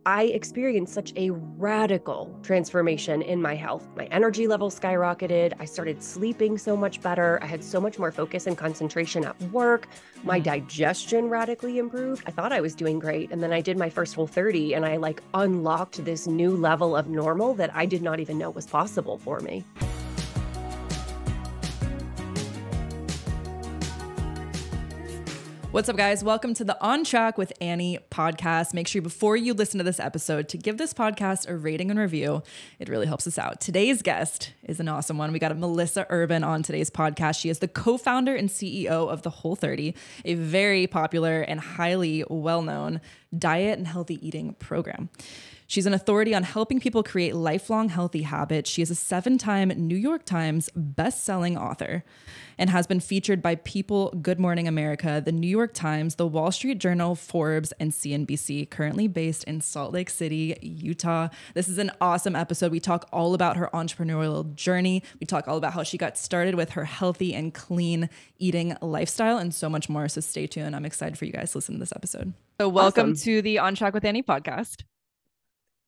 I experienced such a radical transformation in my health. My energy level skyrocketed. I started sleeping so much better. I had so much more focus and concentration at work. My digestion radically improved. I thought I was doing great. And then I did my first Whole30 and I unlocked this new level of normal that I did not even know was possible for me. What's up, guys? Welcome to the On Track with Annie podcast. Make sure before you listen to this episode to give this podcast a rating and review. It really helps us out. Today's guest is an awesome one. We got Melissa Urban on today's podcast. She is the co-founder and CEO of TheWhole30, a very popular and highly well-known diet and healthy eating program. She's an authority on helping people create lifelong healthy habits. She is a 7-time New York Times bestselling author and has been featured by People, Good Morning America, the New York Times, the Wall Street Journal, Forbes, and CNBC, currently based in Salt Lake City, Utah. This is an awesome episode. We talk all about her entrepreneurial journey. We talk all about how she got started with her healthy and clean eating lifestyle and so much more. So stay tuned. I'm excited for you guys to listen to this episode. So welcome to the On Track with Annie podcast.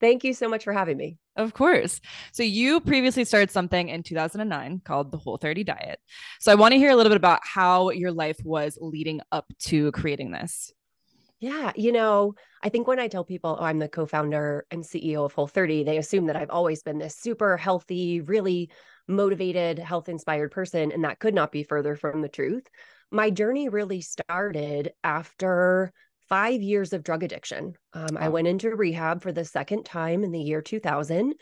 Thank you so much for having me. Of course. So you previously started something in 2009 called the Whole30 Diet. So I want to hear a little bit about how your life was leading up to creating this. Yeah, I think when I tell people, I'm the co-founder and CEO of Whole30, they assume that I've always been this super healthy, really motivated, health-inspired person, and that could not be further from the truth. My journey really started after 5 years of drug addiction. I went into rehab for the second time in the year 2000.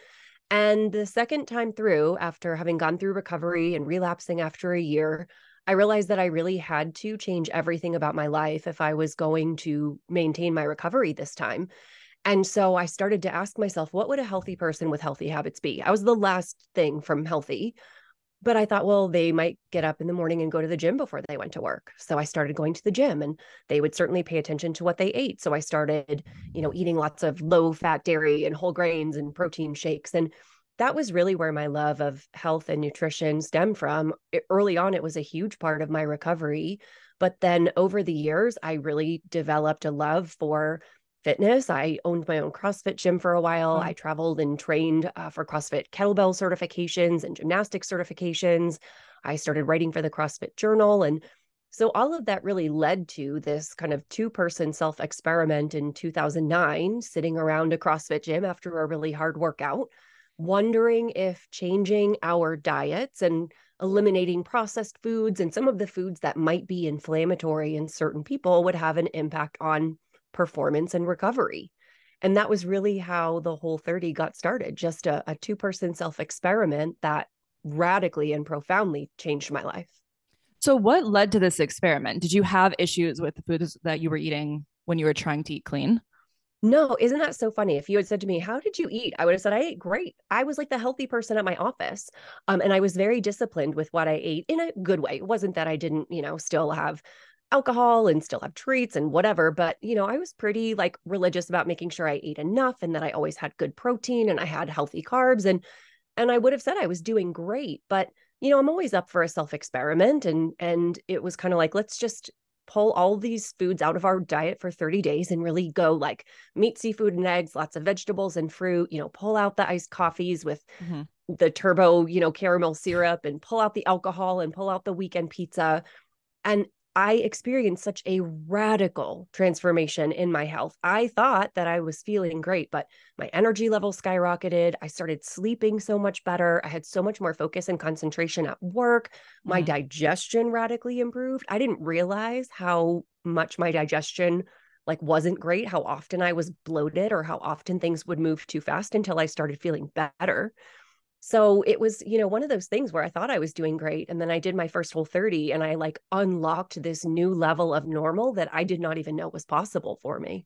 And the second time through, after having gone through recovery and relapsing after a year, I realized that I really had to change everything about my life if I was going to maintain my recovery this time. And so I started to ask myself, what would a healthy person with healthy habits be? I was the last thing from healthy. But I thought, well, they might get up in the morning and go to the gym before they went to work. So I started going to the gym and they would certainly pay attention to what they ate. So I started, eating lots of low fat dairy and whole grains and protein shakes. And that was really where my love of health and nutrition stemmed from. Early on, it was a huge part of my recovery. But then over the years, I really developed a love for fitness. I owned my own CrossFit gym for a while. I traveled and trained for CrossFit kettlebell certifications and gymnastics certifications. I started writing for the CrossFit Journal. And so all of that really led to this kind of 2-person self-experiment in 2009, sitting around a CrossFit gym after a really hard workout, wondering if changing our diets and eliminating processed foods and some of the foods that might be inflammatory in certain people would have an impact on performance and recovery. And that was really how the Whole30 got started, just a 2-person self-experiment that radically and profoundly changed my life. So what led to this experiment? Did you have issues with the foods that you were eating when you were trying to eat clean? No, isn't that so funny? If you had said to me, how did you eat? I would have said, I ate great. I was like the healthy person at my office. And I was very disciplined with what I ate in a good way. It wasn't that I didn't, still have alcohol and still have treats and whatever. But, I was pretty religious about making sure I ate enough and that I always had good protein and I had healthy carbs. And I would have said I was doing great. But, I'm always up for a self-experiment. And it was kind of like, let's just pull all these foods out of our diet for 30 days and really go meat, seafood, and eggs, lots of vegetables and fruit, pull out the iced coffees with the turbo, caramel syrup, and pull out the alcohol and pull out the weekend pizza. And I experienced such a radical transformation in my health. I thought that I was feeling great, but my energy level skyrocketed. I started sleeping so much better. I had so much more focus and concentration at work. My digestion radically improved. I didn't realize how much my digestion wasn't great, how often I was bloated or how often things would move too fast until I started feeling better. So it was, one of those things where I thought I was doing great. And then I did my first Whole30 and I unlocked this new level of normal that I did not even know was possible for me.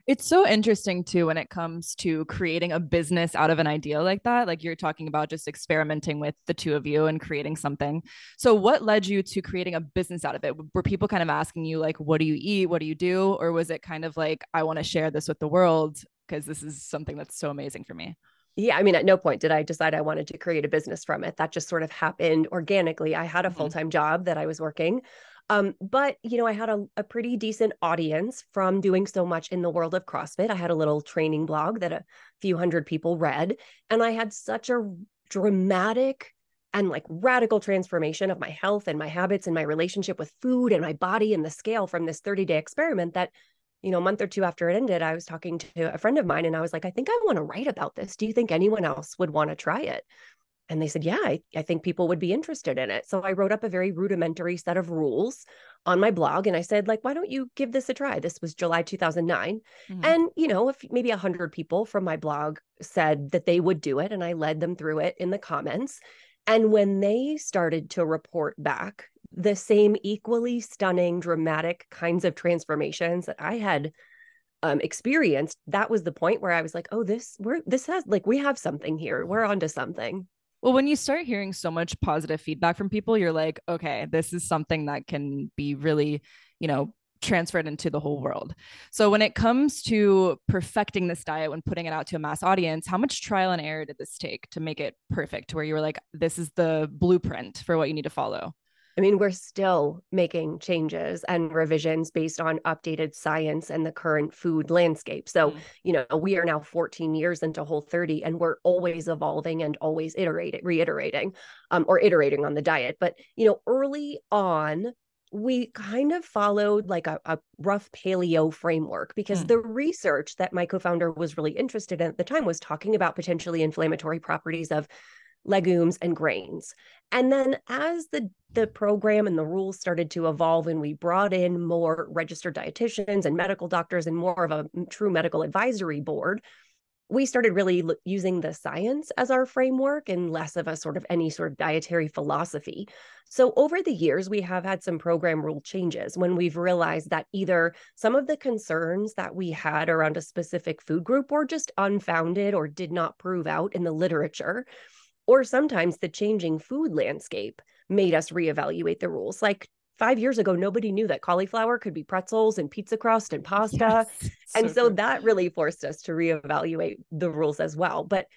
It's so interesting too, when it comes to creating a business out of an idea like that. Like you're talking about just experimenting with the two of you and creating something. So what led you to creating a business out of it? Were people kind of asking you what do you eat? What do you do? Or was it kind of I want to share this with the world because this is something that's so amazing for me? Yeah, I mean, at no point did I decide I wanted to create a business from it. That just sort of happened organically. I had a full-time job that I was working. But, I had a pretty decent audience from doing so much in the world of CrossFit. I had a little training blog that a few hundred people read, and I had such a dramatic and like radical transformation of my health and my habits and my relationship with food and my body and the scale from this 30-day experiment that, a month or two after it ended, I was talking to a friend of mine and I was like, I think I want to write about this. Do you think anyone else would want to try it? And they said, yeah, I think people would be interested in it. So I wrote up a very rudimentary set of rules on my blog. And I said, like, why don't you give this a try? This was July 2009. Mm-hmm. And, if maybe 100 people from my blog said that they would do it, and I led them through it in the comments. And when they started to report back the same equally stunning, dramatic kinds of transformations that I had experienced, that was the point where I was like, oh, we have something here. We're onto something. Well, when you start hearing so much positive feedback from people, you're like, okay, this is something that can be really, transferred into the whole world. So when it comes to perfecting this diet, when putting it out to a mass audience, how much trial and error did this take to make it perfect, to where you were like, this is the blueprint for what you need to follow? I mean, we're still making changes and revisions based on updated science and the current food landscape. So, we are now 14 years into Whole30, and we're always evolving and always reiterating or iterating on the diet. But, early on, we kind of followed like a rough paleo framework, because the research that my co-founder was really interested in at the time was talking about potentially inflammatory properties of legumes and grains. And then as the program and the rules started to evolve, and we brought in more registered dietitians and medical doctors and more of a true medical advisory board, we started really using the science as our framework and less of a sort of any sort of dietary philosophy. So over the years, we have had some program rule changes when we've realized that either some of the concerns that we had around a specific food group were just unfounded or did not prove out in the literature, or sometimes the changing food landscape made us reevaluate the rules. Like 5 years ago, nobody knew that cauliflower could be pretzels and pizza crust and pasta. Yes, And so true. that really forced us to reevaluate the rules as well. But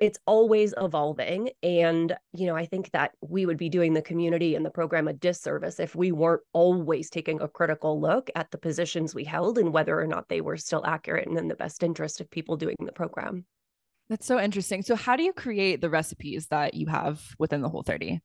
it's always evolving. And, I think that we would be doing the community and the program a disservice if we weren't always taking a critical look at the positions we held and whether or not they were still accurate and in the best interest of people doing the program. That's so interesting. So how do you create the recipes that you have within the Whole30?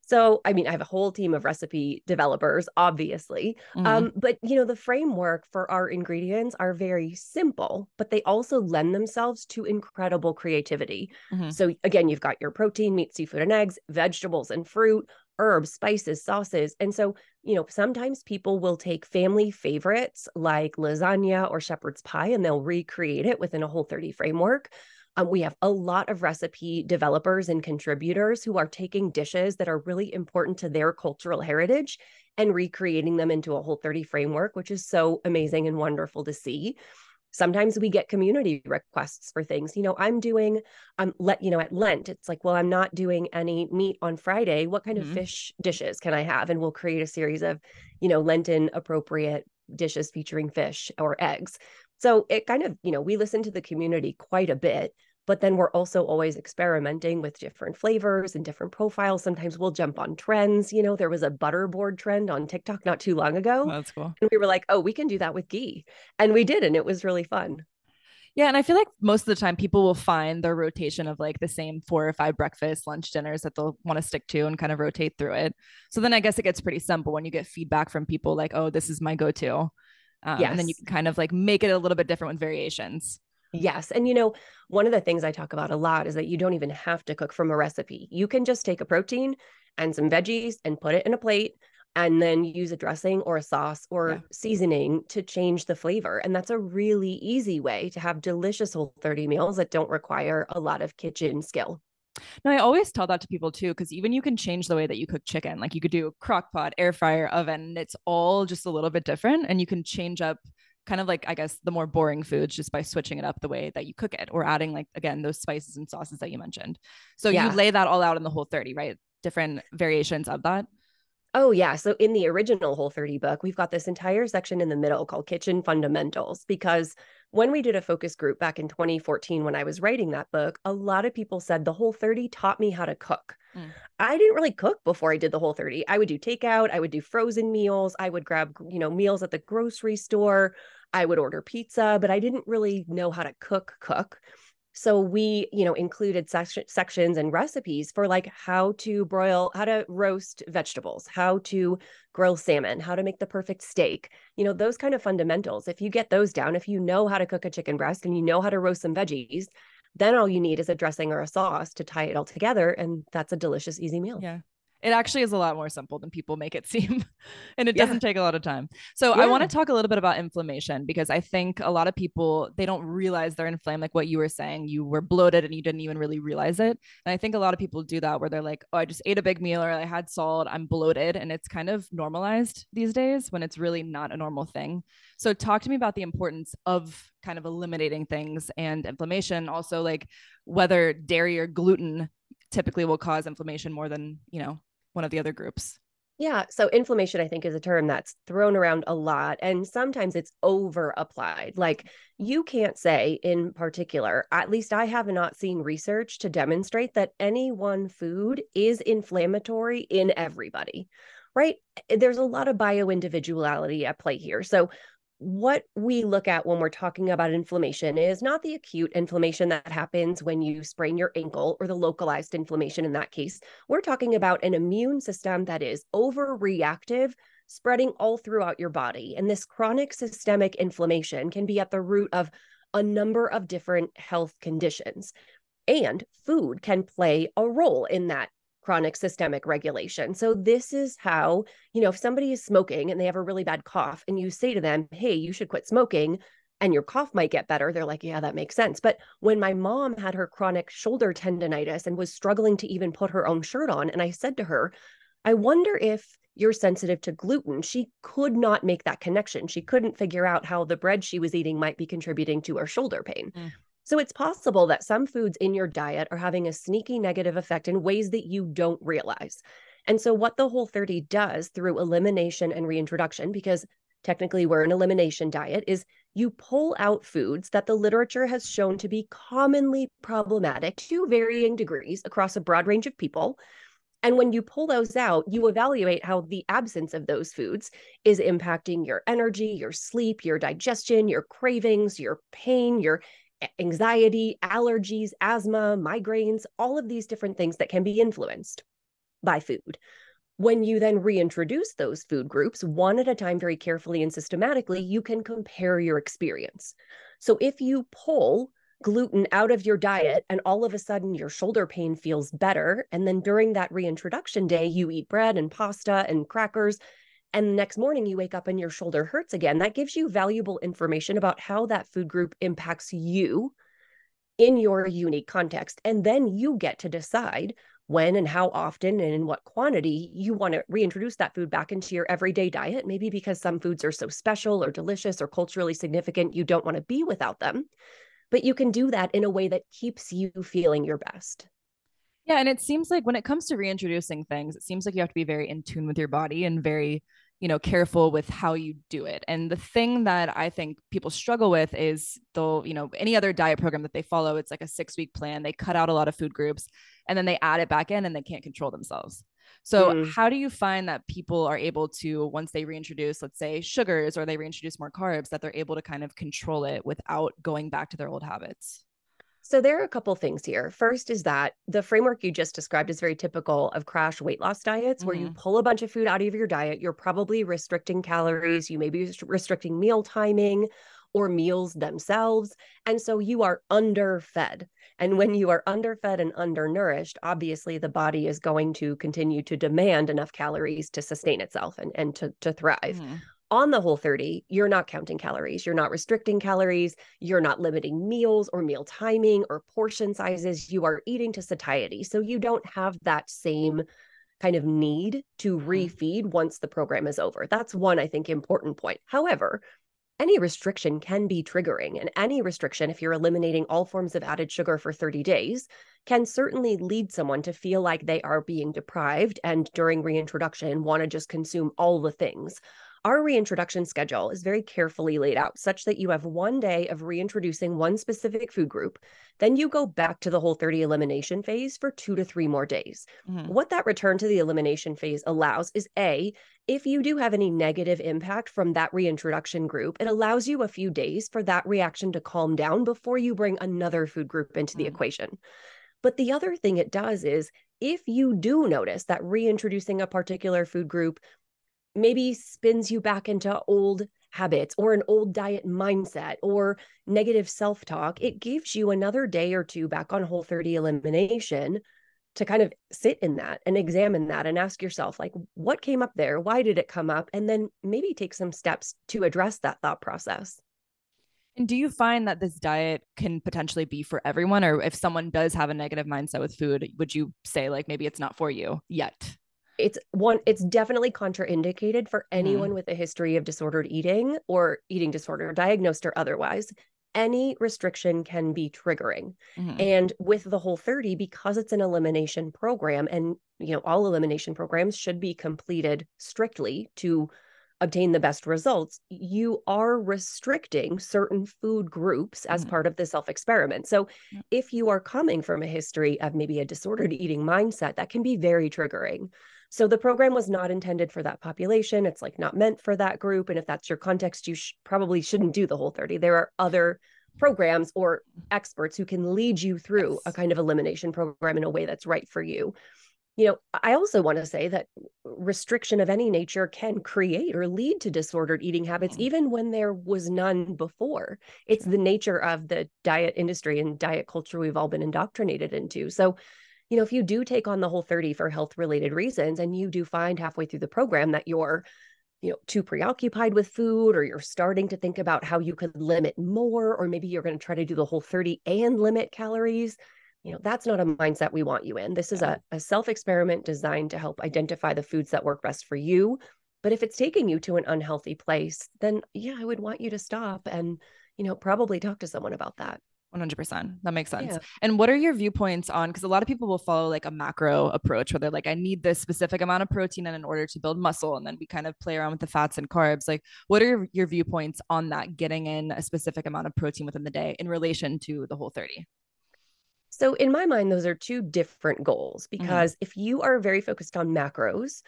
So, I mean, I have a whole team of recipe developers, obviously. Mm-hmm. But, the framework for our ingredients are very simple, but they also lend themselves to incredible creativity. Mm-hmm. So, again, you've got your protein, meat, seafood, and eggs, vegetables and fruit, herbs, spices, sauces. And so, sometimes people will take family favorites like lasagna or shepherd's pie, and they'll recreate it within a Whole30 framework. We have a lot of recipe developers and contributors who are taking dishes that are really important to their cultural heritage and recreating them into a Whole30 framework, which is so amazing and wonderful to see. Sometimes we get community requests for things. I'm doing, at Lent, it's like, well, I'm not doing any meat on Friday. What kind of fish dishes can I have? And we'll create a series of, Lenten appropriate dishes featuring fish or eggs. So it kind of, we listen to the community quite a bit, but then we're also always experimenting with different flavors and different profiles. Sometimes we'll jump on trends. There was a butterboard trend on TikTok not too long ago. Oh, that's cool. And we were like, oh, we can do that with ghee. And we did. And it was really fun. Yeah. And I feel like most of the time people will find their rotation of like the same 4 or 5 breakfast, lunch, dinners that they'll want to stick to and kind of rotate through it. So then I guess it gets pretty simple when you get feedback from people like, oh, this is my go-to. Yes. And then you can kind of like make it a little bit different with variations. Yes. And, one of the things I talk about a lot is that you don't even have to cook from a recipe. You can just take a protein and some veggies and put it in a plate and then use a dressing or a sauce or seasoning to change the flavor. And that's a really easy way to have delicious Whole30 meals that don't require a lot of kitchen skill. No, I always tell that to people too, because even you can change the way that you cook chicken. Like you could do crock pot, air fryer, oven, and it's all just a little bit different. And you can change up kind of like, I guess, the more boring foods just by switching it up the way that you cook it or adding like, again, those spices and sauces that you mentioned. So you lay that all out in the Whole30, right? Different variations of that. Oh, yeah. So in the original Whole30 book, we've got this entire section in the middle called Kitchen Fundamentals, because when we did a focus group back in 2014, when I was writing that book, a lot of people said the Whole30 taught me how to cook. Mm. I didn't really cook before I did the Whole30. I would do takeout, I would do frozen meals, I would grab, meals at the grocery store, I would order pizza, but I didn't really know how to cook. So we, included sections and recipes for like how to broil, how to roast vegetables, how to grill salmon, how to make the perfect steak, those kind of fundamentals. If you get those down, if you know how to cook a chicken breast and you know how to roast some veggies, then all you need is a dressing or a sauce to tie it all together. And that's a delicious, easy meal. Yeah. It actually is a lot more simple than people make it seem. And it Yeah. doesn't take a lot of time. So I want Yeah. to talk a little bit about inflammation, because I think a lot of people, they don't realize they're inflamed. Like what you were saying, you were bloated and you didn't even really realize it. And I think a lot of people do that where they're like, oh, I just ate a big meal, or I had salt, I'm bloated. And it's kind of normalized these days when it's really not a normal thing. So talk to me about the importance of kind of eliminating things and inflammation. Also, like whether dairy or gluten typically will cause inflammation more than, one of the other groups. Yeah. So inflammation, I think, is a term that's thrown around a lot, and sometimes it's over applied. Like you can't say in particular, at least I have not seen research to demonstrate that any one food is inflammatory in everybody, right? There's a lot of bio-individuality at play here. So what we look at when we're talking about inflammation is not the acute inflammation that happens when you sprain your ankle, or the localized inflammation in that case. We're talking about an immune system that is overreactive, spreading all throughout your body. And this chronic systemic inflammation can be at the root of a number of different health conditions. And food can play a role in that chronic systemic regulation. So this is how, if somebody is smoking and they have a really bad cough and you say to them, hey, you should quit smoking, and your cough might get better, they're like, yeah, that makes sense. But when my mom had her chronic shoulder tendonitis and was struggling to even put her own shirt on, and I said to her, I wonder if you're sensitive to gluten, she could not make that connection. She couldn't figure out how the bread she was eating might be contributing to her shoulder pain. Mm. So it's possible that some foods in your diet are having a sneaky negative effect in ways that you don't realize. And so what the Whole30 does through elimination and reintroduction, because technically we're an elimination diet, is you pull out foods that the literature has shown to be commonly problematic to varying degrees across a broad range of people. And when you pull those out, you evaluate how the absence of those foods is impacting your energy, your sleep, your digestion, your cravings, your pain, your anxiety, allergies, asthma, migraines, all of these different things that can be influenced by food. When you then reintroduce those food groups one at a time, very carefully and systematically, you can compare your experience. So if you pull gluten out of your diet and all of a sudden your shoulder pain feels better, and then during that reintroduction day, you eat bread and pasta and crackers, and the next morning you wake up and your shoulder hurts again, that gives you valuable information about how that food group impacts you in your unique context. And then you get to decide when and how often and in what quantity you want to reintroduce that food back into your everyday diet. Maybe because some foods are so special or delicious or culturally significant, you don't want to be without them. But you can do that in a way that keeps you feeling your best. Yeah. And it seems like when it comes to reintroducing things, it seems like you have to be very in tune with your body and very, careful with how you do it. And the thing that I think people struggle with is they'll, any other diet program that they follow, it's like a 6-week plan. They cut out a lot of food groups and then they add it back in and they can't control themselves. So how do you find that people are able to, once they reintroduce, let's say sugars, or they reintroduce more carbs, that they're able to kind of control it without going back to their old habits? So there are a couple things here. First is that the framework you just described is very typical of crash weight loss diets, where you pull a bunch of food out of your diet. You're probably restricting calories. You may be restricting meal timing or meals themselves. And so you are underfed. And when you are underfed and undernourished, obviously the body is going to continue to demand enough calories to sustain itself and to thrive. On the Whole30, you're not counting calories. You're not restricting calories. You're not limiting meals or meal timing or portion sizes. You are eating to satiety. So you don't have that same kind of need to refeed once the program is over. That's one, I think, important point. However, any restriction can be triggering, and any restriction, if you're eliminating all forms of added sugar for 30 days, can certainly lead someone to feel like they are being deprived and during reintroduction want to just consume all the things. Our reintroduction schedule is very carefully laid out such that you have one day of reintroducing one specific food group. Then you go back to the Whole30 elimination phase for 2 to 3 more days. What that return to the elimination phase allows is A, if you do have any negative impact from that reintroduction group, it allows you a few days for that reaction to calm down before you bring another food group into the equation. But the other thing it does is if you do notice that reintroducing a particular food group maybe spins you back into old habits or an old diet mindset or negative self-talk, it gives you another day or two back on Whole30 elimination to kind of sit in that and examine that and ask yourself, like, what came up there? Why did it come up? And then maybe take some steps to address that thought process. And do you find that this diet can potentially be for everyone? Or if someone does have a negative mindset with food, would you say like maybe it's not for you yet? It's definitely contraindicated for anyone with a history of disordered eating or eating disorder, diagnosed or otherwise. Any restriction can be triggering. And with the Whole30, because it's an elimination program, and all elimination programs should be completed strictly to obtain the best results, you are restricting certain food groups as part of the self-experiment. So if you are coming from a history of maybe a disordered eating mindset, that can be very triggering. So the program was not intended for that population. It's like not meant for that group. And if that's your context, you probably shouldn't do the Whole30. There are other programs or experts who can lead you through a kind of elimination program in a way that's right for you. I also want to say that restriction of any nature can create or lead to disordered eating habits, even when there was none before. It's the nature of the diet industry and diet culture we've all been indoctrinated into. So, if you do take on the Whole30 for health related reasons, and you do find halfway through the program that you're too preoccupied with food, or you're starting to think about how you could limit more, or maybe you're going to try to do the Whole30 and limit calories, that's not a mindset we want you in. This is a self-experiment designed to help identify the foods that work best for you. But if it's taking you to an unhealthy place, then I would want you to stop and, probably talk to someone about that. 100%. That makes sense. Yeah. And what are your viewpoints on, because a lot of people will follow like a macro approach where they're like, I need this specific amount of protein in order to build muscle. And then we kind of play around with the fats and carbs. Like, what are your viewpoints on that, getting in a specific amount of protein within the day in relation to the Whole30? So in my mind, those are two different goals, because if you are very focused on macros,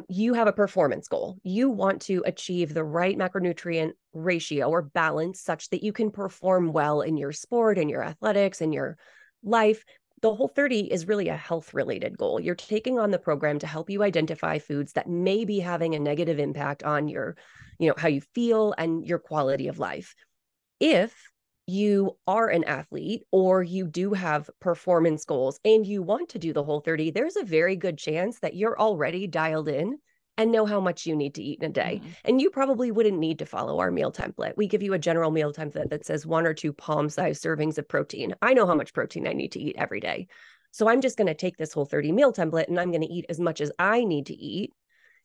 you have a performance goal. You want to achieve the right macronutrient ratio or balance such that you can perform well in your sport, in your athletics, in your life. The Whole30 is really a health related goal. You're taking on the program to help you identify foods that may be having a negative impact on your, how you feel and your quality of life. If you are an athlete or you do have performance goals and you want to do the Whole30, there's a very good chance that you're already dialed in and know how much you need to eat in a day. And you probably wouldn't need to follow our meal template. We give you a general meal template that says 1 or 2 palm-sized servings of protein. I know how much protein I need to eat every day. So I'm just going to take this Whole30 meal template and I'm going to eat as much as I need to eat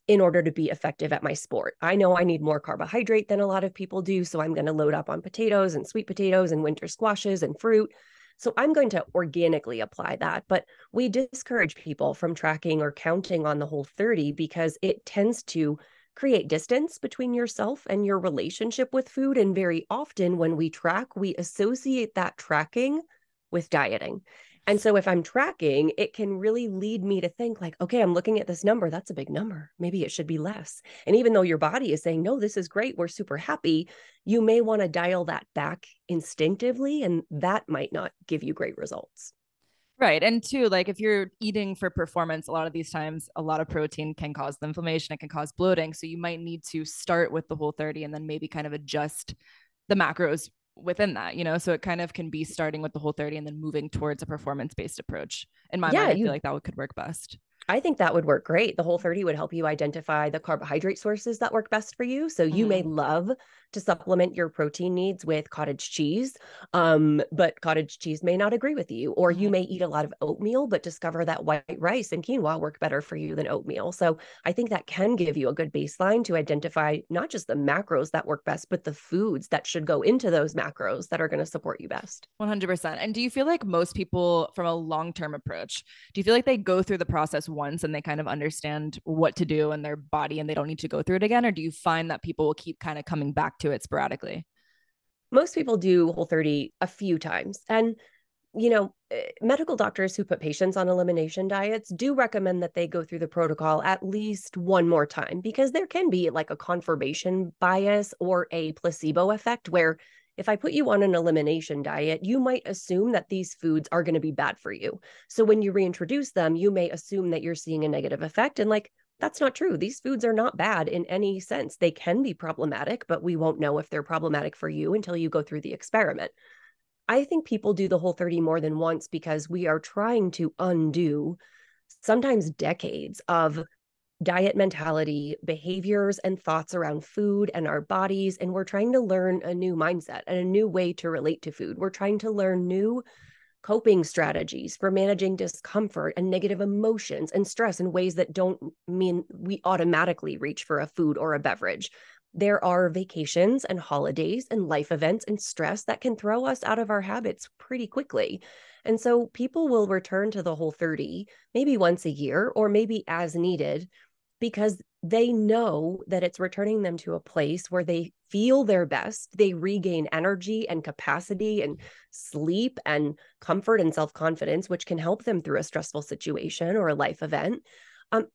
in order to be effective at my sport. I know I need more carbohydrate than a lot of people do, so I'm going to load up on potatoes and sweet potatoes and winter squashes and fruit. So I'm going to organically apply that. But we discourage people from tracking or counting on the Whole30 because it tends to create distance between yourself and your relationship with food. And very often when we track, we associate that tracking with dieting. And so if I'm tracking, it can really lead me to think like, okay, I'm looking at this number. That's a big number. Maybe it should be less. And even though your body is saying, no, this is great, we're super happy, you may want to dial that back instinctively. And that might not give you great results. Right. And two, like if you're eating for performance, a lot of these times, a lot of protein can cause inflammation. It can cause bloating. So you might need to start with the Whole30 and then maybe kind of adjust the macros within that, so it kind of can be starting with the Whole30 and then moving towards a performance-based approach. In my mind, I feel like that could work best. I think that would work great. The Whole30 would help you identify the carbohydrate sources that work best for you. So you may love to supplement your protein needs with cottage cheese, but cottage cheese may not agree with you. Or you may eat a lot of oatmeal, but discover that white rice and quinoa work better for you than oatmeal. So I think that can give you a good baseline to identify not just the macros that work best, but the foods that should go into those macros that are going to support you best. 100%. And do you feel like most people from a long-term approach, do you feel like they go through the process once and they kind of understand what to do in their body and they don't need to go through it again? Or do you find that people will keep kind of coming back to it sporadically? Most people do Whole30 a few times. And medical doctors who put patients on elimination diets do recommend that they go through the protocol at least one more time, because there can be like a confirmation bias or a placebo effect where if I put you on an elimination diet, you might assume that these foods are going to be bad for you. So when you reintroduce them, you may assume that you're seeing a negative effect. And like, that's not true. These foods are not bad in any sense. They can be problematic, but we won't know if they're problematic for you until you go through the experiment. I think people do the Whole30 more than once because we are trying to undo sometimes decades of diet mentality, behaviors, and thoughts around food and our bodies. And we're trying to learn a new mindset and a new way to relate to food. We're trying to learn new coping strategies for managing discomfort and negative emotions and stress in ways that don't mean we automatically reach for a food or a beverage. There are vacations and holidays and life events and stress that can throw us out of our habits pretty quickly. And so people will return to the Whole30 maybe once a year or maybe as needed, because they know that it's returning them to a place where they feel their best, they regain energy and capacity and sleep and comfort and self-confidence, which can help them through a stressful situation or a life event.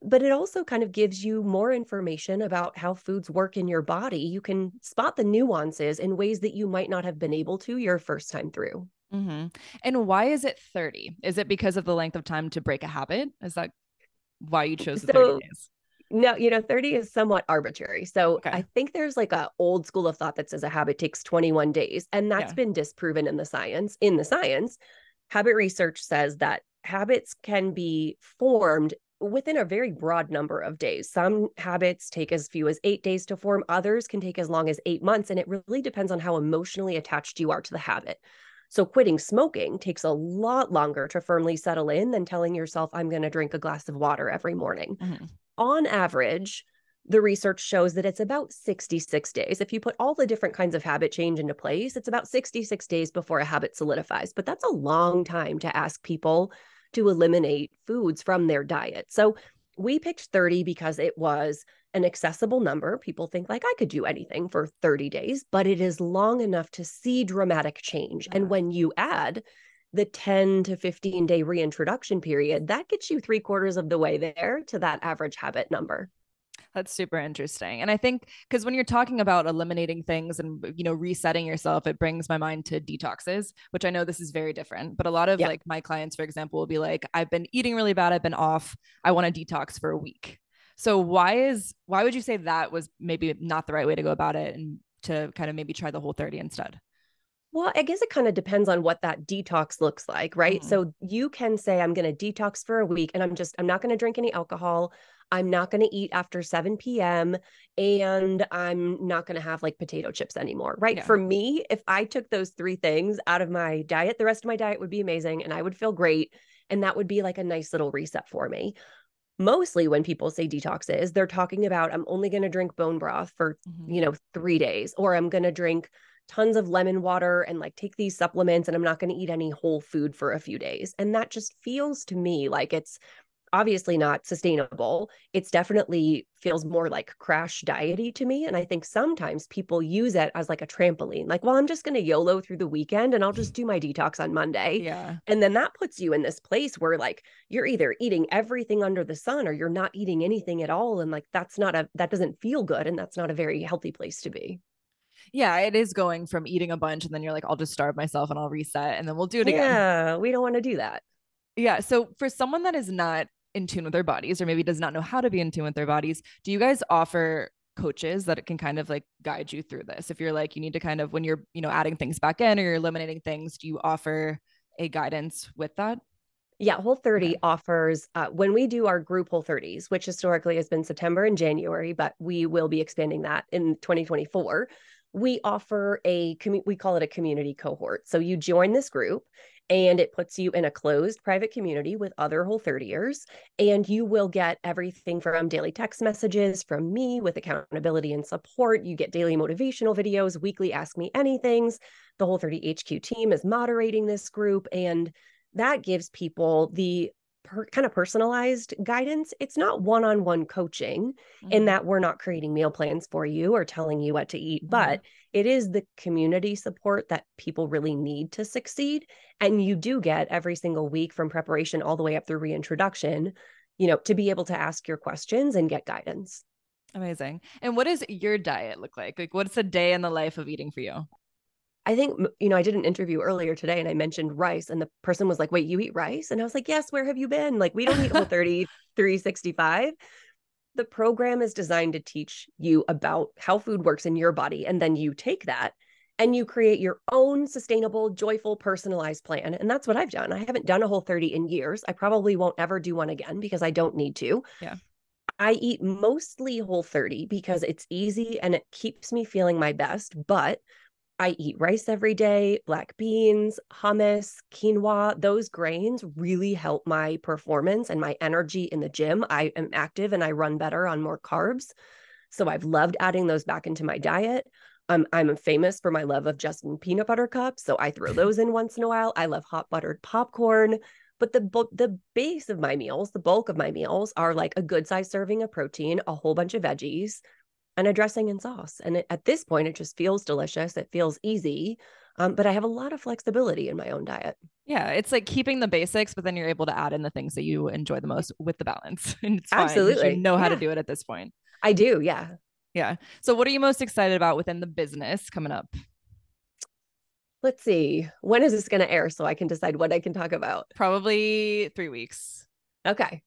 But it also kind of gives you more information about how foods work in your body. You can spot the nuances in ways that you might not have been able to your first time through. And why is it 30? Is it because of the length of time to break a habit? Is that why you chose the 30 days? No, 30 is somewhat arbitrary. So Okay. I think there's like a old school of thought that says a habit takes 21 days, and that's been disproven in the science. In the science, habit research says that habits can be formed within a very broad number of days. Some habits take as few as 8 days to form, others can take as long as 8 months. And it really depends on how emotionally attached you are to the habit. So quitting smoking takes a lot longer to firmly settle in than telling yourself, I'm going to drink a glass of water every morning. On average, the research shows that it's about 66 days. If you put all the different kinds of habit change into place, it's about 66 days before a habit solidifies. But that's a long time to ask people to eliminate foods from their diet. So we picked 30 because it was an accessible number. People think like I could do anything for 30 days, but it is long enough to see dramatic change. And when you add the 10 to 15 day reintroduction period, that gets you 3/4 of the way there to that average habit number. That's super interesting. And I think because when you're talking about eliminating things and resetting yourself, it brings my mind to detoxes, which I know this is very different. But a lot of like my clients, for example, will be like, I've been eating really bad, I've been off, I want to detox for a week. So why would you say that was maybe not the right way to go about it and to kind of maybe try the Whole30 instead? Well, I guess it kind of depends on what that detox looks like, right? So you can say, I'm going to detox for a week and I'm not going to drink any alcohol. I'm not going to eat after 7 p.m. and I'm not going to have like potato chips anymore, right? Yeah. For me, if I took those three things out of my diet, the rest of my diet would be amazing and I would feel great. And that would be like a nice little reset for me. Mostly when people say detoxes, they're talking about I'm only going to drink bone broth for, 3 days, or I'm going to drink tons of lemon water and like take these supplements and I'm not going to eat any whole food for a few days. And that just feels to me like it's obviously not sustainable. It's definitely feels more like crash diety to me. And I think sometimes people use it as like a trampoline, like, well, I'm just going to YOLO through the weekend and I'll just do my detox on Monday. Yeah. And then that puts you in this place where like you're either eating everything under the sun or you're not eating anything at all. And like that doesn't feel good. And that's not a very healthy place to be. Yeah, it is going from eating a bunch and then you're like, I'll just starve myself and I'll reset and then we'll do it again. Yeah, we don't want to do that. Yeah. So for someone that is not in tune with their bodies or maybe does not know how to be in tune with their bodies, do you guys offer coaches that it can kind of like guide you through this? If you're like, you need to kind of, when you're, adding things back in or you're eliminating things, do you offer a guidance with that? Yeah, Whole30 Okay. offers, when we do our group Whole30s, which historically has been September and January, but we will be expanding that in 2024. We offer we call it a community cohort. So you join this group and it puts you in a closed private community with other Whole30ers. And you will get everything from daily text messages from me with accountability and support. You get daily motivational videos, weekly Ask Me Anythings. The Whole30 HQ team is moderating this group, and that gives people the kind of personalized guidance. It's not one-on-one coaching in Mm-hmm. that we're not creating meal plans for you or telling you what to eat, Mm-hmm. but it is the community support that people really need to succeed. And you do get every single week from preparation all the way up through reintroduction, to be able to ask your questions and get guidance. Amazing. And what does your diet look like? Like, what's a day in the life of eating for you? I think, I did an interview earlier today and I mentioned rice, and the person was like, wait, you eat rice? And I was like, yes, where have you been? Like, we don't eat Whole30 365. The program is designed to teach you about how food works in your body. And then you take that and you create your own sustainable, joyful, personalized plan. And that's what I've done. I haven't done a Whole30 in years. I probably won't ever do one again because I don't need to. Yeah. I eat mostly Whole30 because it's easy and it keeps me feeling my best, but I eat rice every day, black beans, hummus, quinoa. Those grains really help my performance and my energy in the gym. I am active and I run better on more carbs. So I've loved adding those back into my diet. I'm famous for my love of Justin peanut butter cups. So I throw those in once in a while. I love hot buttered popcorn. But the base of my meals, the bulk of my meals are like a good size serving of protein, a whole bunch of veggies, and a dressing and sauce. And at this point, it just feels delicious. It feels easy. But I have a lot of flexibility in my own diet. Yeah. It's like keeping the basics, but then you're able to add in the things that you enjoy the most with the balance. And it's fine because you Absolutely. know how to Yeah, do it at this point. I do. Yeah. Yeah. So, what are you most excited about within the business coming up? Let's see. When is this going to air so I can decide what I can talk about? Probably 3 weeks. Okay.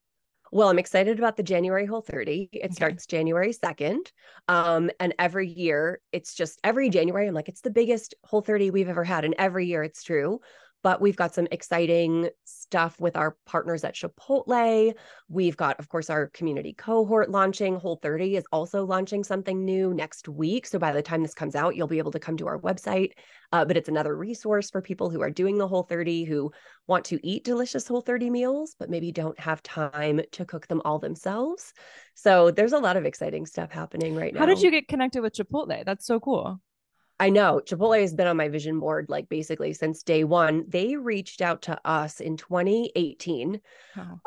Well, I'm excited about the January Whole30. It Okay. starts January 2nd. And every year, it's just every January, I'm like, it's the biggest Whole30 we've ever had. And every year it's true. But we've got some exciting stuff with our partners at Chipotle. We've got, of course, our community cohort launching. Whole30 is also launching something new next week. So by the time this comes out, you'll be able to come to our website. But it's another resource for people who are doing the Whole30, who want to eat delicious Whole30 meals, but maybe don't have time to cook them all themselves. So there's a lot of exciting stuff happening right How did now. you get connected with Chipotle? That's so cool. I know Chipotle has been on my vision board like basically since day one. They reached out to us in 2018.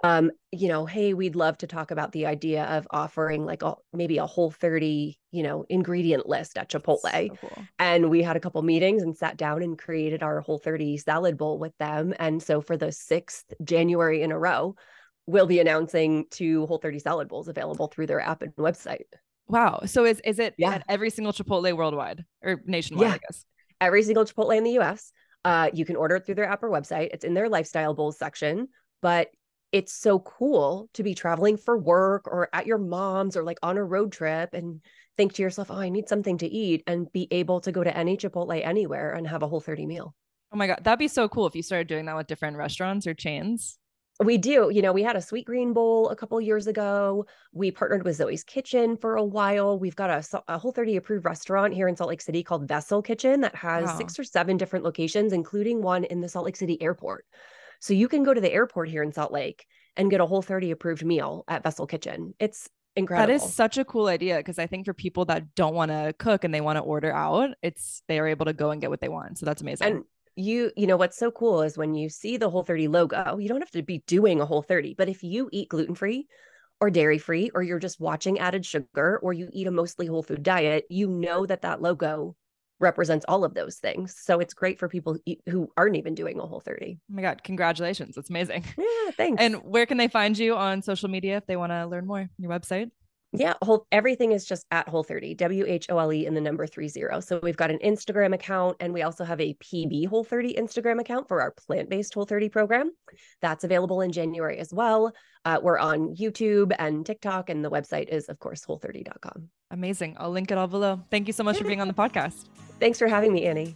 Oh, Hey, we'd love to talk about the idea of offering like maybe a Whole30, ingredient list at Chipotle. so cool. And we had a couple meetings and sat down and created our Whole30 salad bowl with them. And so for the 6th January in a row, we'll be announcing 2 Whole30 salad bowls available through their app and website. Wow. So is it Yeah. at every single Chipotle worldwide or nationwide, Yeah. I guess? Every single Chipotle in the US. You can order it through their app or website. It's in their lifestyle bowls section, but it's so cool to be traveling for work or at your mom's or like on a road trip and think to yourself, oh, I need something to eat, and be able to go to any Chipotle anywhere and have a Whole30 meal. Oh my God. That'd be so cool if you started doing that with different restaurants or chains. We do. We had a sweet green bowl a couple years ago. We partnered with Zoe's Kitchen for a while. We've got a Whole30 approved restaurant here in Salt Lake City called Vessel Kitchen that has Wow. 6 or 7 different locations, including one in the Salt Lake City airport. So you can go to the airport here in Salt Lake and get a Whole30 approved meal at Vessel Kitchen. It's That is incredible. such a cool idea because I think for people that don't want to cook and they want to order out, they are able to go and get what they want. So that's amazing. And what's so cool is when you see the Whole30 logo, you don't have to be doing a Whole30, but if you eat gluten-free or dairy-free, or you're just watching added sugar, or you eat a mostly whole food diet, you know that logo represents all of those things. So it's great for people who aren't even doing a Whole30. Oh my God. Congratulations. That's amazing. Yeah, thanks. And where can they find you on social media if they want to learn more? Your website? Yeah, everything is just at Whole30, WHOLE in the number 30. So we've got an Instagram account, and we also have a PB Whole30 Instagram account for our plant-based Whole30 program. That's available in January as well. We're on YouTube and TikTok, and the website is, of course, Whole30.com. Amazing. I'll link it all below. Thank you so much for being on the podcast. Thanks for having me, Annie.